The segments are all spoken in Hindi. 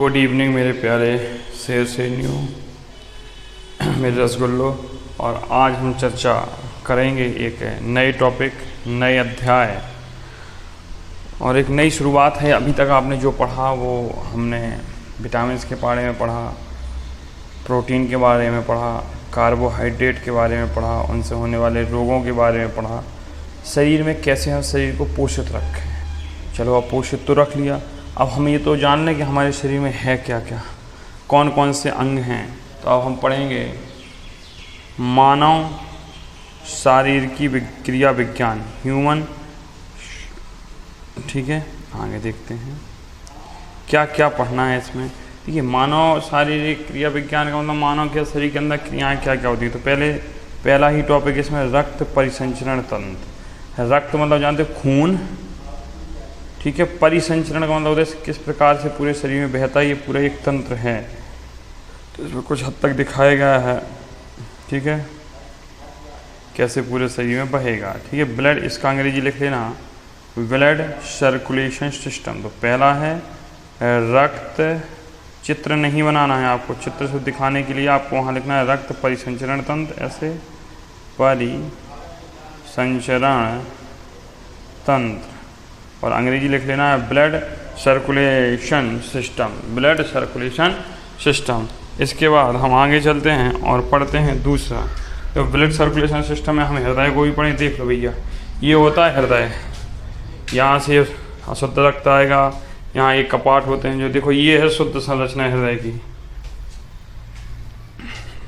गुड इवनिंग मेरे प्यारे शेर सेनियों, मेरे रसगुल्लो। और आज हम चर्चा करेंगे एक नए टॉपिक, नए अध्याय और एक नई शुरुआत है। अभी तक आपने जो पढ़ा वो हमने विटामिन्स के बारे में पढ़ा, प्रोटीन के बारे में पढ़ा, कार्बोहाइड्रेट के बारे में पढ़ा, उनसे होने वाले रोगों के बारे में पढ़ा, शरीर में कैसे हम शरीर को पोषित रखें। चलो अब पोषित तो रख लिया, अब हम ये तो जान लें कि हमारे शरीर में है क्या क्या, कौन कौन से अंग हैं। तो अब हम पढ़ेंगे मानव शारीरिकी क्रिया विज्ञान, ह्यूमन। ठीक है, आगे देखते हैं क्या क्या पढ़ना है इसमें। देखिए, मानव शारीरिक क्रिया विज्ञान का मतलब मानव के शरीर के अंदर क्रियाएँ क्या क्या होती हैं। तो पहला ही टॉपिक इसमें रक्त परिसंचरण तंत्र। रक्त मतलब जानते हो खून, ठीक है। परिसंचरण का मतलब होता है किस प्रकार से पूरे शरीर में बहता है, ये पूरा एक तंत्र है। तो इसमें कुछ हद तक दिखाया गया है, ठीक है, कैसे पूरे शरीर में बहेगा। ठीक है, ब्लड, इसका अंग्रेजी लिख लेना, ब्लड सर्कुलेशन सिस्टम। तो पहला है रक्त, चित्र नहीं बनाना है आपको, चित्र से दिखाने के लिए आपको वहाँ लिखना है रक्त परिसंचरण तंत्र, ऐसे परिसंचरण तंत्र। और अंग्रेजी लिख लेना है blood circulation system, blood circulation system. इसके बाद हम आगे चलते हैं और पढ़ते हैं दूसरा। तो ब्लड सर्कुलेशन सिस्टम में हम हृदय को भी पढ़ें। देख लो भैया, ये होता है हृदय, यहाँ से अशुद्ध रक्त आएगा, यहाँ एक कपाट होते हैं जो, देखो ये है शुद्ध संरचना हृदय की।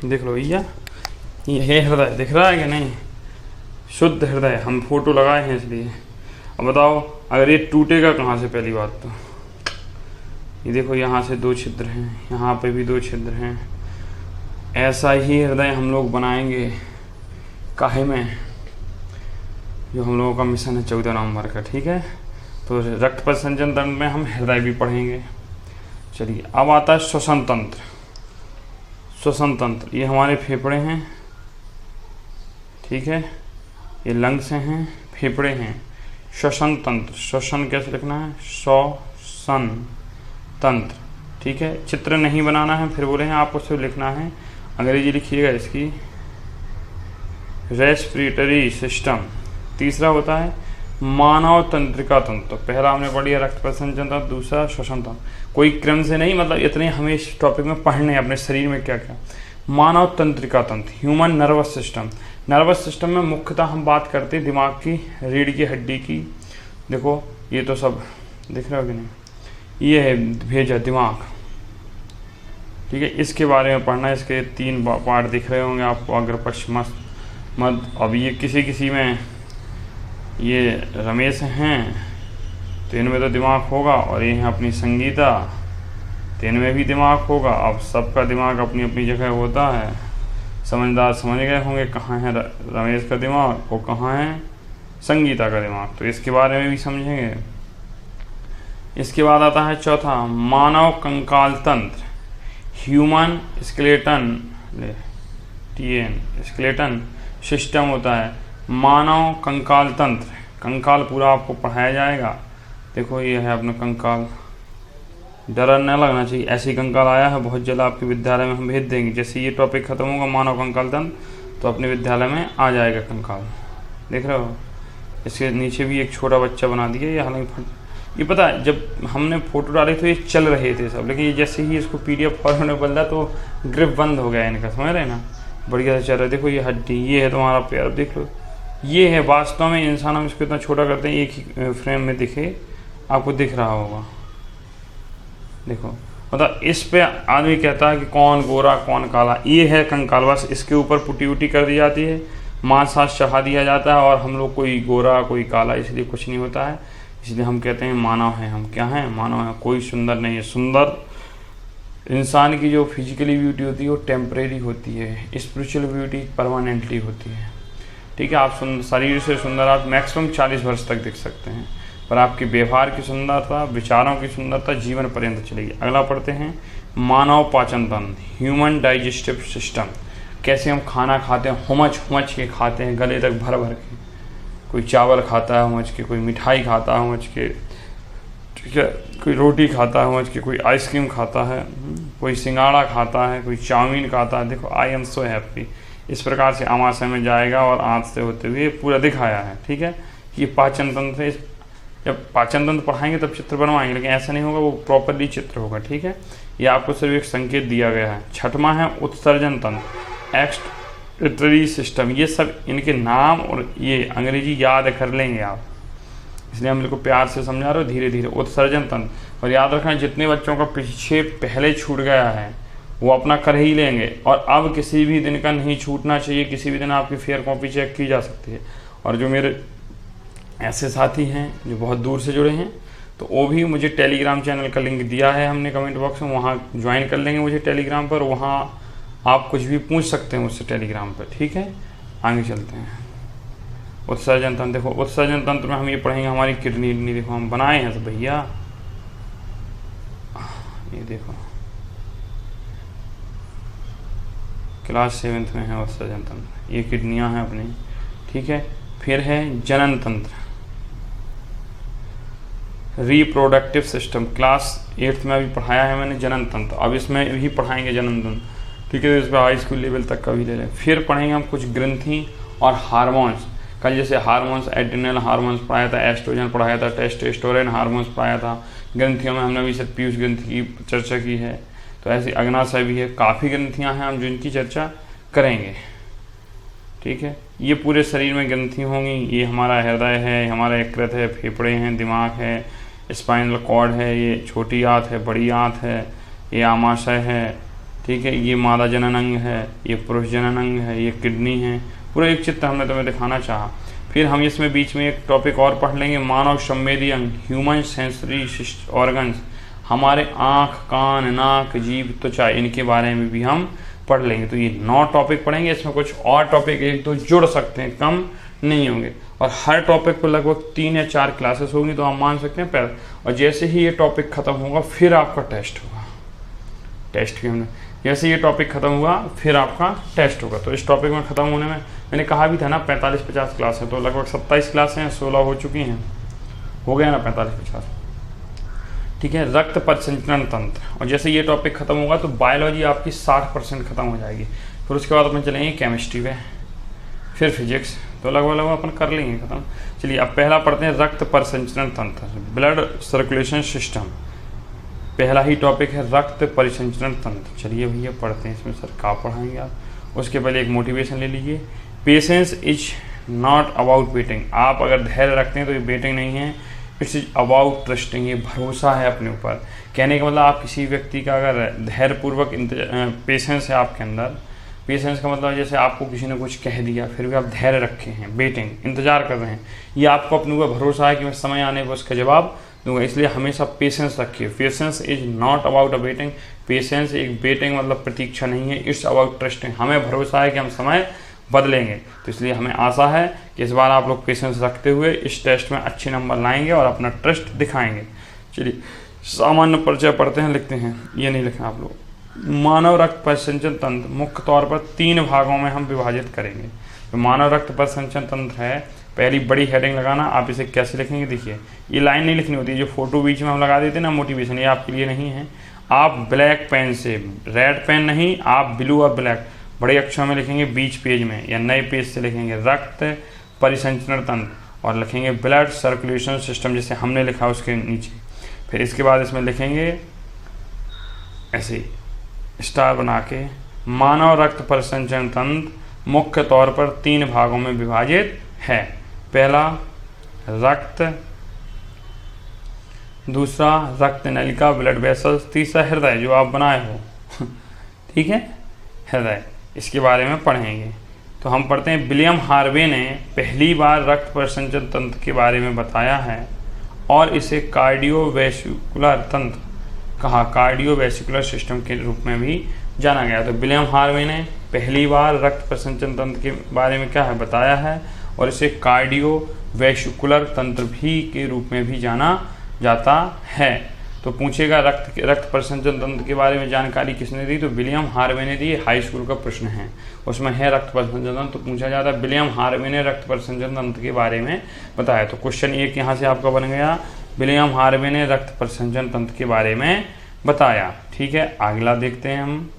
देख लो भैया, ये है हृदय, दिख रहा है कि नहीं, शुद्ध हृदय। हम फोटो लगाए हैं इसलिए। अब बताओ, अगर ये टूटेगा कहाँ से, पहली बात तो ये देखो, यहाँ से 2 छिद्र हैं, यहाँ पे भी 2 छिद्र हैं। ऐसा ही हृदय हम लोग बनाएंगे काहे में, जो हम लोगों का मिशन है 14 नवंबर का। ठीक है, तो रक्त परिसंचरण तंत्र में हम हृदय भी पढ़ेंगे। चलिए, अब आता है श्वसन तंत्र। श्वसन तंत्र, ये हमारे फेफड़े हैं, ठीक है, ये लंग्स हैं, फेफड़े हैं। श्वसन तंत्र, श्वसन कैसे लिखना है, श्वसन तंत्र। ठीक है, चित्र नहीं बनाना है, फिर बोले हैं आपको सिर्फ लिखना है। अंग्रेजी लिखिएगा इसकी, रेस्पिरेटरी सिस्टम। तीसरा होता है मानव तंत्रिका तंत्र। तो पहला हमने पढ़ी रक्त परिसंचरण तंत्र, दूसरा श्वसन तंत्र। कोई क्रम से नहीं, मतलब इतने हमें इस टॉपिक में पढ़ने अपने शरीर में क्या क्या। मानव तंत्रिका तंत्र, human nervous system. Nervous system में मुख्यतः हम बात करते हैं दिमाग की, रीढ़ की हड्डी की। देखो ये तो सब दिख रहा है कि नहीं, ये है भेजा दिमाग, ठीक है। इसके बारे में पढ़ना है, इसके 3 पार्ट दिख रहे होंगे आपको, अग्र पश्चिम मध्य। अब ये किसी में, ये रमेश हैं तो इनमें तो दिमाग होगा, और ये हैं अपनी संगीता तो इनमें भी दिमाग होगा। अब सबका दिमाग अपनी अपनी जगह होता है, समझदार समझ गए होंगे कहाँ है रमेश का दिमाग और कहाँ है संगीता का दिमाग। तो इसके बारे में भी समझेंगे। इसके बाद आता है चौथा, मानव कंकाल तंत्र, ह्यूमन स्केलेटन, स्केलेटन सिस्टम होता है। मानव कंकाल तंत्र, कंकाल पूरा आपको पढ़ाया जाएगा। देखो ये है अपना कंकाल, डर न लगना चाहिए, ऐसी कंकाल आया है बहुत जल्द आपके विद्यालय में हम भेज देंगे। जैसे ये टॉपिक खत्म होगा मानव कंकाल तंत्र, तो अपने विद्यालय में आ जाएगा कंकाल। देख रहे हो, इसके नीचे भी एक छोटा बच्चा बना दिया। ये हालांकि ये पता है, जब हमने फोटो डाले तो ये चल रहे थे सब, लेकिन ये जैसे ही इसको PDF फॉर्मेट में बदला तो ग्रिप बंद हो गया इनका, समझ रहे ना, बढ़िया से चल रहा है। देखो ये हड्डी, ये है तुम्हारा पैर, देख लो, ये है वास्तव में इंसान। हम इसको इतना छोटा करते हैं एक ही फ्रेम में दिखे, आपको दिख रहा होगा। देखो, मतलब इस पे आदमी कहता है कि कौन गोरा कौन काला, ये है कंकाल। बस इसके ऊपर पुटी उटी कर दी जाती है, मांस सांस चढ़ा दिया जाता है, और हम लोग कोई गोरा कोई काला इसलिए कुछ नहीं होता है। इसलिए हम कहते हैं मानव हैं। हम क्या हैं, मानव हैं। कोई सुंदर नहीं है। सुंदर इंसान की जो फिजिकली ब्यूटी होती है वो टेम्परेरी होती है, स्पिरिचुअल ब्यूटी परमानेंटली होती है। ठीक है, आप शरीर से सुंदर आप मैक्सिमम 40 वर्ष तक दिख सकते हैं, पर आपके व्यवहार की सुंदरता, विचारों की सुंदरता जीवन पर्यंत चलेगी। अगला पढ़ते हैं मानव पाचन तंत्र, ह्यूमन डाइजेस्टिव सिस्टम। कैसे हम खाना खाते हैं, हुमच के खाते हैं, गले तक भर भर के। कोई चावल खाता है हुमच के, कोई मिठाई खाता है हुमच के, ठीक है, कोई रोटी खाता है समझ के, कोई आइसक्रीम खाता है, कोई सिंगाड़ा खाता है, कोई चाउमीन खाता है। देखो आई एम सो हैप्पी, इस प्रकार से आमाशय में जाएगा और आँत से होते हुए पूरा दिखाया है। ठीक है, ये पाचन तंत्र है। जब पाचन तंत्र पढ़ाएंगे तब चित्र बनवाएंगे, लेकिन ऐसा नहीं होगा, वो प्रॉपरली चित्र होगा। ठीक है, ये आपको सिर्फ एक संकेत दिया गया है। छठवां है उत्सर्जन तंत्र, एक्सक्रीटरी सिस्टम। ये सब इनके नाम और ये अंग्रेजी याद कर लेंगे आप, इसलिए हम इनको प्यार से समझा रहे हो धीरे धीरे। उत्सर्जन तंत्र, और याद रखना जितने बच्चों का पीछे पहले छूट गया है वो अपना कर ही लेंगे, और अब किसी भी दिन का नहीं छूटना चाहिए। किसी भी दिन आपकी फेयर कॉपी चेक की जा सकती है। और जो मेरे ऐसे साथी हैं जो बहुत दूर से जुड़े हैं, तो वो भी मुझे टेलीग्राम चैनल का लिंक दिया है हमने कमेंट बॉक्स में, वहाँ ज्वाइन कर लेंगे मुझे टेलीग्राम पर। वहाँ आप कुछ भी पूछ सकते हैं मुझसे टेलीग्राम पर। ठीक है, आगे चलते हैं। उत्सर्जन तंत्र, देखो उत्सर्जन तंत्र में हम ये पढ़ेंगे हमारी किडनी। देखो हम बनाए हैं तो भैया, ये देखो क्लास 7th में है उत्सर्जन तंत्र, ये किडनियां हैं अपनी। ठीक है, फिर है जनन तंत्र, रिप्रोडक्टिव सिस्टम। क्लास 8th में अभी पढ़ाया है मैंने जनन तंत्र, अब इसमें भी पढ़ाएंगे जनन तंत्र। ठीक है, तो इस पर हाई स्कूल लेवल तक का भी ले लें। फिर पढ़ेंगे हम कुछ ग्रंथि और हार्मोन्स। कल जैसे हार्मोन्स, एड्रिनल हार्मोन्स पढ़ाया था, एस्ट्रोजन पढ़ाया था, टेस्टोस्टेरोन हार्मोन्स पढ़ाया था। ग्रंथियों में हमने अभी सिर्फ पीयूष ग्रंथि की चर्चा की है, तो ऐसी अग्नाशय भी है। काफ़ी ग्रंथियाँ हैं हम जो इनकी चर्चा करेंगे। ठीक है, ये पूरे शरीर में ग्रंथि होंगी। ये हमारा हृदय है, हमारा यकृत है, फेफड़े हैं, दिमाग है, स्पाइनल कॉर्ड है, ये छोटी आंत है, बड़ी आंत है, ये आमाशय है। ठीक है, ये मादा जनन अंग है, ये पुरुष जनन अंग है, ये किडनी है। पूरा एक चित्र हमने तुम्हें दिखाना चाहा। फिर हम इसमें बीच में एक टॉपिक और पढ़ लेंगे, मानव संवेदी अंग, ह्यूमन सेंसरी ऑर्गन्स। हमारे आँख, कान, नाक, जीभ, त्वचा, इनके बारे में भी हम पढ़ लेंगे। तो ये 9 टॉपिक पढ़ेंगे। इसमें कुछ और टॉपिक 1-2 जुड़ सकते हैं, कम नहीं होंगे। और हर टॉपिक पर लगभग 3 या 4 क्लासेस होंगी, तो आप मान सकते हैं पहले। और जैसे ही ये टॉपिक खत्म होगा फिर आपका टेस्ट होगा। टेस्ट भी हमने, जैसे ये टॉपिक खत्म हुआ फिर आपका टेस्ट होगा। तो इस टॉपिक में ख़त्म होने में मैंने कहा भी था ना 45-50 क्लास है, तो लगभग 27 क्लासें हैं, 16 हो चुकी हैं, हो गया ना 45-50। ठीक है, रक्त परिसंचरण तंत्र। और जैसे ये टॉपिक खत्म होगा तो बायोलॉजी आपकी 60% खत्म हो जाएगी। फिर उसके बाद अपन चलेंगे केमिस्ट्री में, फिर फिजिक्स, तो लगभग अपन कर लेंगे खत्म। चलिए अब पहला पढ़ते हैं रक्त परिसंचरण तंत्र, ब्लड सर्कुलेशन सिस्टम। पहला ही टॉपिक है रक्त परिसंचरण तंत्र। चलिए भैया पढ़ते हैं, इसमें सर क्या पढ़ाएंगे आप। उसके पहले एक मोटिवेशन ले लीजिए। Patience is not about waiting. आप अगर धैर्य रखते हैं तो ये वेटिंग नहीं है, इट्स इज अबाउट ट्रस्टिंग। ये भरोसा है अपने ऊपर। कहने का मतलब आप किसी व्यक्ति का अगर धैर्यपूर्वक पेशेंस है आपके अंदर, पेशेंस का मतलब जैसे आपको किसी ने कुछ कह दिया फिर भी आप धैर्य रखे हैं, वेटिंग, इंतजार कर रहे हैं, ये आपको अपने ऊपर भरोसा है कि मैं समय आने पर उसका जवाब दूंगा, इसलिए हमेशा पेशेंस रखिए। Patience is not about a waiting. Patience एक वेटिंग मतलब प्रतीक्षा नहीं है, इट्स अबाउट ट्रस्टिंग। हमें भरोसा है कि हम समय बदलेंगे, तो इसलिए हमें आशा है कि इस बार आप लोग पेशेंस रखते हुए इस टेस्ट में अच्छे नंबर लाएंगे और अपना ट्रस्ट दिखाएंगे। चलिए सामान्य परिचय पढ़ते हैं, लिखते हैं, ये नहीं लिखना आप लोग। मानव रक्त परिसंचरण तंत्र मुख्य तौर पर 3 भागों में हम विभाजित करेंगे। तो मानव रक्त परिसंचरण तंत्र है, पहली बड़ी हेडिंग लगाना। आप इसे कैसे लिखेंगे, देखिए ये लाइन नहीं लिखनी होती, जो फोटो बीच में हम लगा देते हैं ना मोटिवेशन, ये आपके लिए नहीं है। आप ब्लैक पेन से, रेड पेन नहीं, आप ब्लू और ब्लैक बड़े अक्षरों में लिखेंगे बीच पेज में, या नए पेज से लिखेंगे रक्त परिसंचरण तंत्र और लिखेंगे ब्लड सर्कुलेशन सिस्टम, जैसे हमने लिखा उसके नीचे। फिर इसके बाद इसमें लिखेंगे ऐसे स्टार बना के, मानव रक्त परिसंचरण तंत्र मुख्य तौर पर 3 भागों में विभाजित है। पहला रक्त, दूसरा रक्त नलिका ब्लड वेसल्स, तीसरा हृदय जो आप बनाए हो ठीक है, हृदय, इसके बारे में पढ़ेंगे। तो हम पढ़ते हैं, विलियम हार्वे ने पहली बार रक्त परिसंचरण तंत्र के बारे में बताया है और इसे कार्डियोवैस्कुलर तंत्र कहा, कार्डियोवैस्कुलर सिस्टम के रूप में भी जाना गया। तो विलियम हार्वे ने पहली बार रक्त परिसंचरण तंत्र के बारे में क्या है बताया है और इसे कार्डियोवैस्कुलर तंत्र भी के रूप में भी जाना जाता है। तो पूछेगा रक्त प्रसंचन तंत्र के बारे में जानकारी किसने दी, तो विलियम हार्वे ने दी। हाई स्कूल का प्रश्न है, उसमें है रक्त प्रसंचन तंत्र, तो पूछा जाता है विलियम हार्वे ने रक्त प्रसंचन तंत्र के बारे में बताया। तो क्वेश्चन 1 यहाँ से आपका बन गया, विलियम हार्वे ने रक्त प्रसंचन तंत्र के बारे में बताया। ठीक है, अगला देखते हैं हम।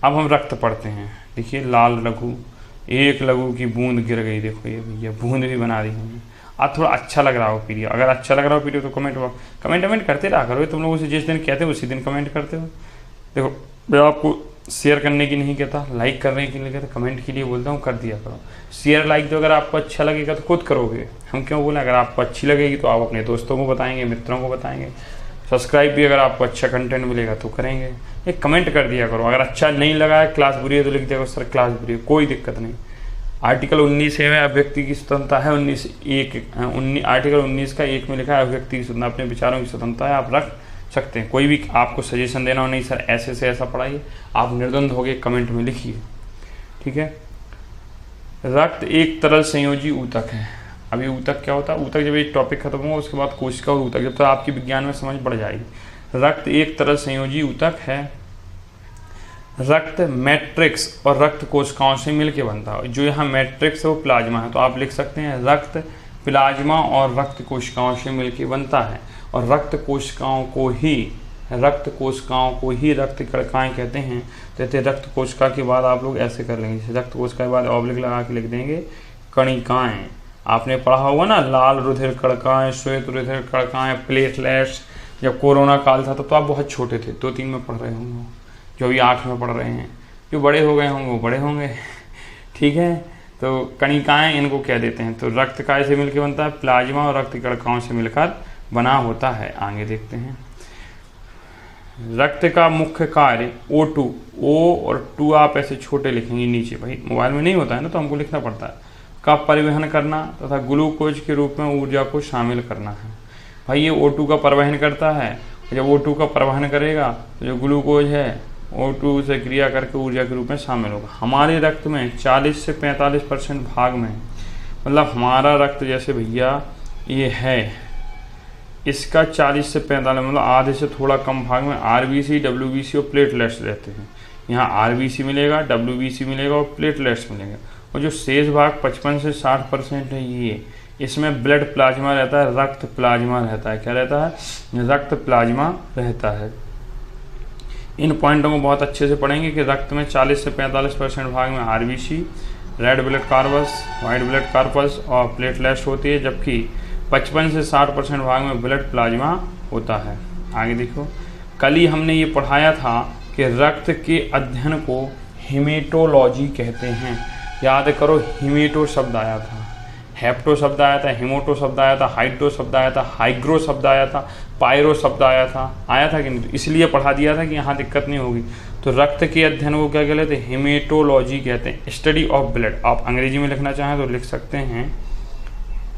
अब हम रक्त पढ़ते हैं। देखिए लाल लघु, एक लघु की बूंद गिर गई। देखो ये भैया बूंद भी बना दी हमने। अब थोड़ा अच्छा लग रहा हो पीरियड, अगर अच्छा लग रहा हो पीरियड तो कमेंट करते रहा करो। तुम लोग उसे जिस दिन कहते हो उसी दिन कमेंट करते हो। देखो मैं आपको शेयर करने की नहीं कहता, लाइक करने के लिए कहता, कमेंट के लिए बोलता हूँ, कर दिया करो। शेयर लाइक तो अगर आपको अच्छा लगेगा तो खुद करोगे, हम क्यों बोले। अगर आपको अच्छी लगेगी तो आप अपने दोस्तों को बताएंगे, मित्रों को बताएंगे। सब्सक्राइब भी अगर आपको अच्छा कंटेंट मिलेगा तो करेंगे। एक कमेंट कर दिया करो, अगर अच्छा नहीं लगा है, क्लास बुरी है तो लिख दिया करो सर क्लास बुरी है, कोई दिक्कत नहीं। आर्टिकल 19 है अभिव्यक्ति की स्वतंत्रता है। आर्टिकल 19 का 1 में लिखा है अभिव्यक्ति की स्वतंत्रता, अपने विचारों की स्वतंत्रता है, आप रख सकते हैं। कोई भी आपको सजेशन देना हो, नहीं सर ऐसे से ऐसा पढ़ाइए, आप निर्द्वंद होकर कमेंट में लिखिए। ठीक है, रक्त एक तरल संयोजी ऊतक है। अभी ऊतक क्या होता है, ऊतक जब ये टॉपिक खत्म होगा उसके बाद कोशिका और ऊतक, जब तक आपकी विज्ञान में समझ बढ़ जाएगी। रक्त एक तरल संयोजी ऊतक है। रक्त मैट्रिक्स और रक्त कोशिकाओं से मिलकर बनता है। जो यहाँ मैट्रिक्स है वो प्लाज्मा है, तो आप लिख सकते हैं रक्त प्लाज्मा और रक्त कोशिकाओं से मिलकर बनता है। और रक्त कोशिकाओं को ही रक्त कणिकाएं कहते हैं। जैसे रक्त कोशिका के बाद आप लोग ऐसे कर लेंगे, जैसे रक्त कोशिका के बाद ऑब्लिक लगा के लिख देंगे कणिकाएं। आपने पढ़ा होगा ना, लाल रुधिर कणिकाएं, श्वेत रुधिर कणिकाएं, प्लेटलेट्स। जब कोरोना काल था तो आप बहुत छोटे थे, 2-3 में पढ़ रहे होंगे, जो अभी 8 में पढ़ रहे हैं। जो बड़े हो गए होंगे वो बड़े होंगे। ठीक है, तो कणिकाएं इनको कह देते हैं। तो रक्त काय से मिलकर बनता है, प्लाज्मा और रक्त कणिकाओं से मिलकर बना होता है। आगे देखते हैं। रक्त का मुख्य कार्य O2, O और 2 आप ऐसे छोटे लिखेंगे नीचे, भाई मोबाइल में नहीं होता है ना तो हमको लिखना पड़ता है, का परिवहन करना तथा ग्लूकोज के रूप में ऊर्जा को शामिल करना है। भाई ये O2 का परिवहन करता है, जब O2 का परिवहन करेगा तो जो ग्लूकोज है O2 से क्रिया करके ऊर्जा के रूप में शामिल होगा। हमारे रक्त में 40 से 45% भाग में, मतलब हमारा रक्त जैसे भैया ये है, इसका 40 से 45 मतलब आधे से थोड़ा कम भाग में RBC, WBC और प्लेटलेट्स रहते हैं। यहाँ RBC मिलेगा, WBC मिलेगा और प्लेटलेट्स मिलेगा। और जो शेष भाग 55 से 60% है ये, इसमें ब्लड प्लाज्मा रहता है, रक्त प्लाज्मा रहता है। क्या रहता है? रक्त प्लाज्मा रहता है। इन पॉइंटों को बहुत अच्छे से पढ़ेंगे कि रक्त में 40 से 45% भाग में RBC, red blood corpus, white blood corpus और प्लेटलेट्स होती है, जबकि 55 से 60% भाग में ब्लड प्लाज्मा होता है। आगे देखो, कल ही हमने ये पढ़ाया था कि रक्त के अध्ययन को हेमेटोलॉजी कहते हैं। याद करो, हेमेटो शब्द आया था, हेप्टो शब्द आया था, हेमोटो शब्द आया था, हाइड्रो शब्द आया था, हाइग्रो शब्द आया था, पायरो शब्द आया था कि नहीं? इसलिए पढ़ा दिया था कि यहाँ दिक्कत नहीं होगी। तो रक्त के अध्ययन को क्या कहते हैं? हेमेटोलॉजी कहते हैं, स्टडी ऑफ ब्लड। आप अंग्रेजी में लिखना चाहें तो लिख सकते हैं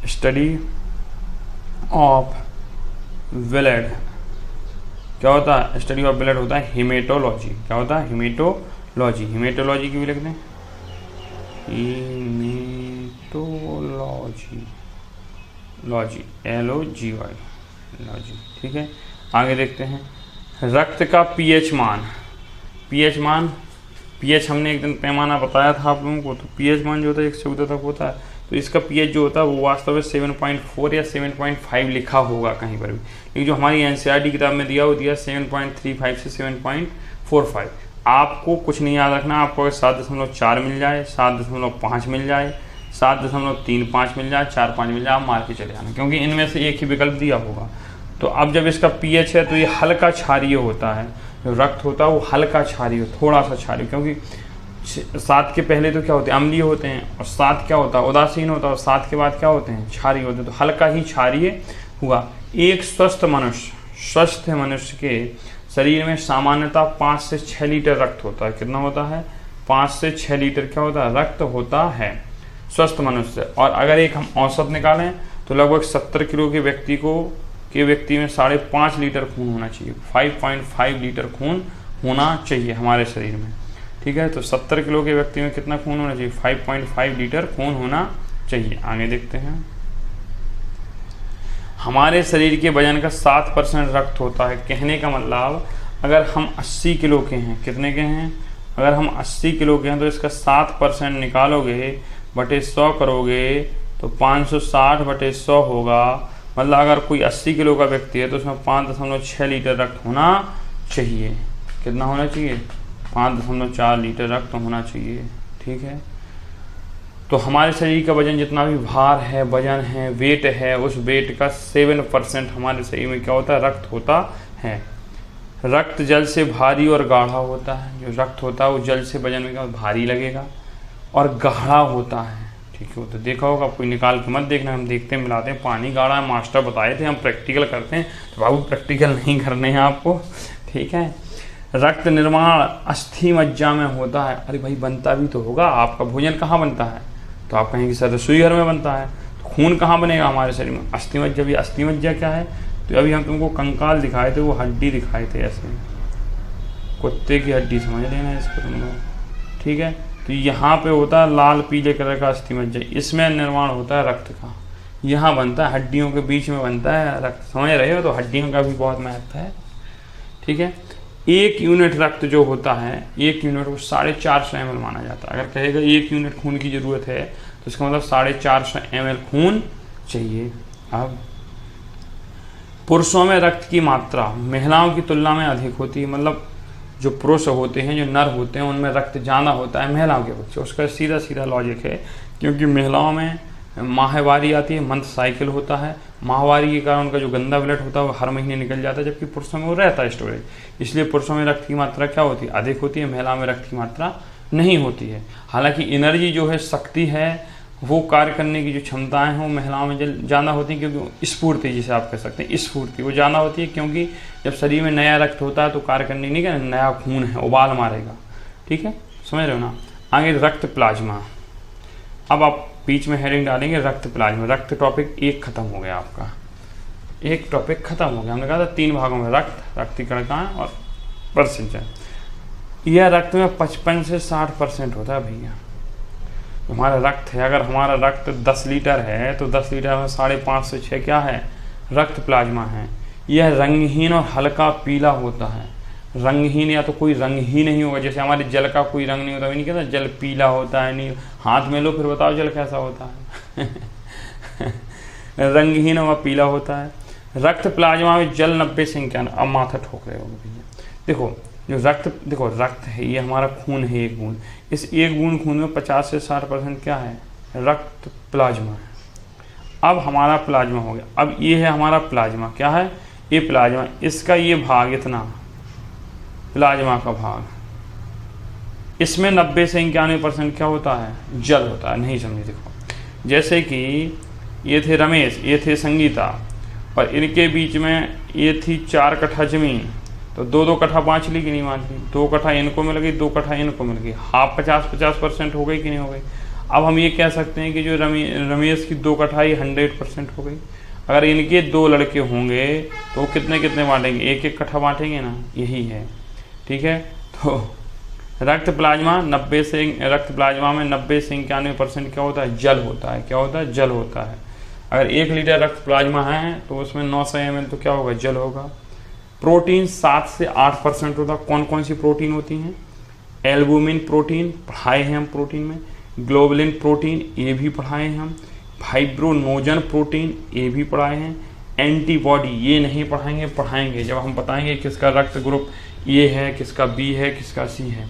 स्टडी ऑफ ब्लड। क्या होता है? स्टडी ऑफ ब्लड होता है हेमेटोलॉजी। क्या होता है? हेमेटोलॉजी। हेमेटोलॉजी की भी लिख दें, हेमेटोलॉजी, लॉजी, LOGY, लॉजी। ठीक है, आगे देखते हैं। रक्त का pH मान, pH हमने एक दिन पैमाना बताया था आप लोगों को। तो pH मान जो होता है 1 से ऊपर तक होता है, तो इसका pH जो होता है वो वास्तव में 7.4 या 7.5 लिखा होगा कहीं पर भी, लेकिन जो हमारी NCERT किताब में दिया वो दिया 7.35 से 7.45। आपको कुछ नहीं याद रखना, आपको अगर 7.4 मिल जाए, 7.5 मिल जाए, 7.35 मिल जाए, 4-5 मिल जाए, आप मार के चले जाना, क्योंकि इनमें से एक ही विकल्प दिया होगा। तो अब जब इसका pH है तो ये हल्का क्षारीय होता है। जो रक्त होता है वो हल्का क्षारीय, थोड़ा सा क्षारीय, क्योंकि 7 के पहले तो क्या होते हैं? अम्लीय होते हैं, और 7 क्या होता है? उदासीन होता है, और 7 के बाद क्या होते हैं? क्षारीय होते हैं। तो हल्का ही क्षारीय हुआ। एक स्वस्थ मनुष्य के शरीर में सामान्यतः 5 से 6 लीटर रक्त होता है। कितना होता है? 5 से 6 लीटर क्या होता है? रक्त होता है स्वस्थ मनुष्य। और अगर एक हम औसत निकालें तो लगभग 70 किलो के व्यक्ति में 5.5 लीटर खून होना चाहिए। 5.5 लीटर खून होना चाहिए हमारे शरीर में। ठीक है, तो 70 किलो के व्यक्ति में कितना खून होना चाहिए? 5.5 लीटर खून होना चाहिए। आगे देखते हैं। हमारे शरीर के वजन का 7% रक्त होता है। कहने का मतलब अगर हम 80 किलो के हैं, कितने के हैं, अगर हम 80 किलो के हैं तो इसका 7% निकालोगे बटे 100 करोगे तो 560 बटे 100 होगा। मतलब अगर कोई 80 किलो का व्यक्ति है तो उसमें 5.6 लीटर रक्त होना चाहिए। कितना होना चाहिए? 5.4 लीटर रक्त होना चाहिए। ठीक है, तो हमारे शरीर का वजन जितना भी भार है, वजन है, वेट है, उस वेट का 7% हमारे शरीर में क्या होता है? रक्त होता है। रक्त जल से भारी और गाढ़ा होता है। जो रक्त होता है वो जल से वजन में क्या भारी लगेगा और गाढ़ा होता है। ठीक है, तो देखा होगा, कोई निकाल के मत देखना, हम देखते हैं मिलाते हैं, पानी गाढ़ा है, मास्टर बताए थे, हम प्रैक्टिकल करते हैं, तो बाबू प्रैक्टिकल नहीं करने हैं आपको। ठीक है, रक्त निर्माण अस्थि मज्जा में होता है। अरे भाई बनता भी तो होगा, आपका भोजन कहाँ बनता है? तो आप कहेंगे सर रसोई घर में बनता है। तो खून कहाँ बनेगा हमारे शरीर में? अस्थि मज्जा। भी अस्थि मज्जा क्या है? तो अभी हम तुमको कंकाल दिखाए थे, वो हड्डी दिखाए थे, ऐसे कुत्ते की हड्डी समझ लेना इसको तुम लोग। ठीक है, तो यहाँ पे होता है लाल पीले कलर का अस्थि मज्जा, इसमें निर्माण होता है रक्त का। यहाँ बनता है, हड्डियों के बीच में बनता है रक्त, समझ रहे हो? तो हड्डियों का भी बहुत महत्व है। ठीक है, 1 यूनिट रक्त जो होता है, 1 यूनिट को 450 ml माना जाता है। अगर कहेगा 1 यूनिट खून की जरूरत है तो इसका मतलब 450 ml खून चाहिए। अब पुरुषों में रक्त की मात्रा महिलाओं की तुलना में अधिक होती है। मतलब जो पुरुष होते हैं, जो नर होते हैं, उनमें रक्त ज़्यादा होता है महिलाओं के बच्चे। उसका सीधा सीधा लॉजिक है, क्योंकि महिलाओं में माहवारी आती है, मंथ साइकिल होता है, माहवारी के कारण उनका जो गंदा ब्लड होता है वो हर महीने निकल जाता है, जबकि पुरुषों में वो रहता है स्टोरेज। इसलिए पुरुषों में रक्त की मात्रा क्या होती है? अधिक होती है, महिलाओं में रक्त की मात्रा नहीं होती है। हालांकि एनर्जी जो है, शक्ति है, वो कार्य करने की जो क्षमताएं हैं वो महिलाओं में ज़्यादा होती हैं, क्योंकि स्फूर्ति जिसे आप कह सकते हैं, स्फूर्ति वो ज़्यादा होती है, क्योंकि जब शरीर में नया रक्त होता है तो कार्य करने नहीं करना, नया खून है, उबाल मारेगा। ठीक है, समझ रहे हो ना? आगे रक्त प्लाज्मा। अब आप बीच में हेडिंग डालेंगे रक्त प्लाज्मा। रक्त टॉपिक 1 खत्म हो गया आपका, 1 टॉपिक खत्म हो गया। हमने कहा था 3 भागों में रक्त, रक्तिकणिकाएं और परसेंटेज। यह रक्त में 55 से 60% होता है भैया। हमारा रक्त है, अगर हमारा रक्त 10 लीटर है तो 10 लीटर में 5.5 से 6 क्या है? रक्त प्लाज्मा है। यह रंगहीन और हल्का पीला होता है। रंगहीन या तो कोई रंग ही नहीं होगा, जैसे हमारे जल का कोई रंग नहीं होता, नहीं कहता जल पीला होता है, नहीं। हाथ में लो फिर बताओ जल कैसा होता है। रंगहीन और पीला होता है। रक्त प्लाज्मा में जल 90 से 91। अब माथा ठोक रहे होगे भैया। देखो जो रक्त, देखो रक्त है, ये हमारा खून है, 1 बूंद। इस 1 बूंद खून में 50 से 60% क्या है? रक्त प्लाज्मा है। अब हमारा प्लाज्मा हो गया। अब ये है हमारा प्लाज्मा, क्या है? ये प्लाज्मा, इसका ये भाग, इतना प्लाज्मा का भाग, इसमें 90 से 91% क्या होता है? जल होता है। नहीं समझे? देखो जैसे कि ये थे रमेश, ये थे संगीता, और इनके बीच में ये थी 4 कट्ठा जमीन, तो 2-2 कट्ठा बाँच ली कि नहीं बाँच ली? 2 कट्ठा इनको मिल गई, 2 कट्ठा इनको मिल गई, हाफ 50-50% हो गई कि नहीं हो गई? अब हम ये कह सकते हैं कि जो रमेश की 2 कट्ठा 100% हो गई। अगर इनके 2 लड़के होंगे तो वो कितने कितने बांटेंगे? 1-1 कट्ठा बांटेंगे ना, यही है। ठीक है, तो रक्त प्लाज्मा में 90 से 91% क्या होता है? जल होता है। क्या होता है? जल होता है। अगर 1 लीटर रक्त प्लाज्मा है तो उसमें 900 ml तो क्या होगा? जल होगा। प्रोटीन 7 से 8% होता है। कौन कौन सी प्रोटीन होती हैं? एल्बुमिन प्रोटीन पढ़ाए हैं हम प्रोटीन में, ग्लोबुलिन प्रोटीन ये भी पढ़ाए हैं हम, फाइब्रोनोजन प्रोटीन ये भी पढ़ाए हैं, एंटीबॉडी ये नहीं पढ़ाएंगे जब हम बताएंगे किसका रक्त ग्रुप ये है, किसका बी है, किसका सी है।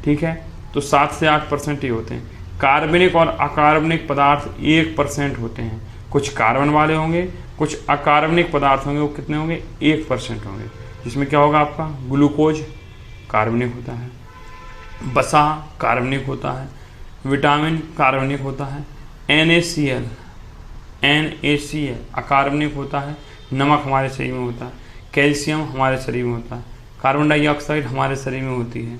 ठीक है, तो 7 से 8% ही होते हैं। कार्बनिक और अकार्बनिक पदार्थ 1% होते हैं। कुछ कार्बन वाले होंगे, कुछ अकार्बनिक पदार्थ होंगे, वो कितने होंगे? 1% होंगे। जिसमें क्या होगा आपका? ग्लूकोज कार्बनिक होता है, वसा कार्बनिक होता है, विटामिन कार्बनिक होता है, NaCl अकार्बनिक होता है, नमक हमारे शरीर में होता है, कैल्शियम हमारे शरीर में होता है, कार्बन डाइऑक्साइड हमारे शरीर में होती है,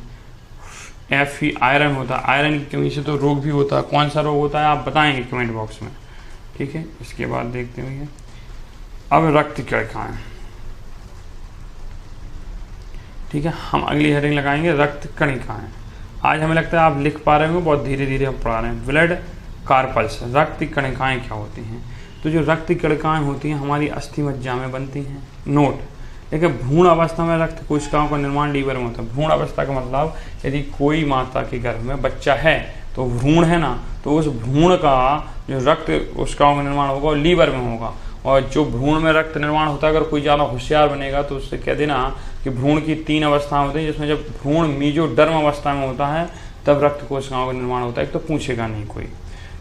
Fe आयरन होता है। आयरन की कमी से तो रोग भी होता है। कौन सा रोग होता है आप बताएंगे कमेंट बॉक्स में। ठीक है, इसके बाद देखते हैं अब रक्त कणिकाएं। ठीक है, हम अगली हेडिंग लगाएंगे रक्त कणिकाएं। आज हमें लगता है आप लिख पा रहे होंगे, बहुत धीरे धीरे हम पढ़ा रहे हैं। ब्लड कार्पल्स, रक्त कणिकाएं क्या होती हैं? तो जो रक्त कणिकाएं होती हैं हमारी अस्थि मज्जा में बनती हैं। नोट, देखिए भ्रूण अवस्था में रक्त कोशिकाओं का निर्माण लीवर में होता है। भ्रूण अवस्था का मतलब यदि कोई माता के गर्भ में बच्चा है तो भ्रूण है ना, तो उस भ्रूण का जो रक्त कोशिकाओं का निर्माण होगा वो लीवर में होगा। और जो भ्रूण में रक्त निर्माण होता है, अगर कोई ज़्यादा होशियार बनेगा तो उससे कह देना कि भ्रूण की 3 अवस्थाएं होती हैं, जिसमें जब भ्रूण मीजोडर्म अवस्था में होता है तब रक्त कोशिकाओं का निर्माण होता है। एक तो पूछेगा नहीं कोई,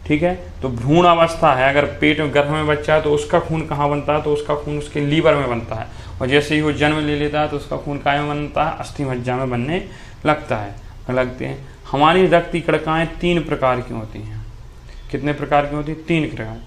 ठीक है। तो भ्रूण अवस्था है, अगर पेट में गर्भ में बच्चा है तो उसका खून कहाँ बनता है, तो उसका खून उसके लीवर में बनता है। और जैसे ही वो जन्म ले लेता है तो उसका खून काय में बनता है, अस्थि मज्जा में बनने लगता है, लगते हैं। हमारी रक्त कणिकाएं 3 प्रकार की होती हैं। कितने प्रकार की होती हैं? 3 प्रकार।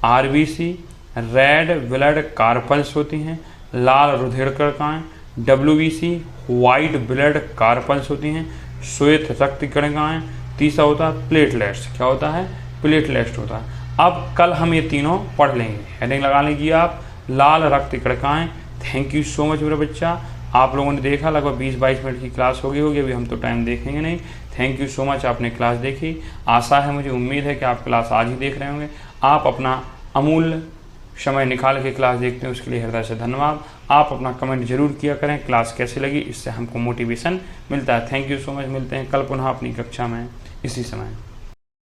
आरबीसी, रेड ब्लड कार्पल्स होती हैं, लाल रुधिर कणिकाएं। डब्ल्यूबीसी, व्हाइट ब्लड कार्पल्स होती हैं, श्वेत रक्त कणिकाएं। तीसरा होता है प्लेटलेट्स। क्या होता है? प्लेटलेट्स होता है। अब कल हम ये तीनों पढ़ लेंगे। हेडिंग लगा लीजिए आप, लाल रक्त कणिकाएं। थैंक यू सो मच मेरा बच्चा, आप लोगों ने देखा, लगभग 20-22 मिनट की क्लास हो गई होगी, अभी हम तो टाइम देखेंगे नहीं। थैंक यू सो मच, आपने क्लास देखी। आशा है, मुझे उम्मीद है कि आप क्लास आज ही देख रहे होंगे। आप अपना अमूल्य समय निकाल के क्लास देखते हैं, उसके लिए हृदय से धन्यवाद। आप अपना कमेंट जरूर किया करें, क्लास कैसी लगी, इससे हमको मोटिवेशन मिलता है। थैंक यू सो मच, मिलते हैं कल पुनः अपनी कक्षा में इसी समय।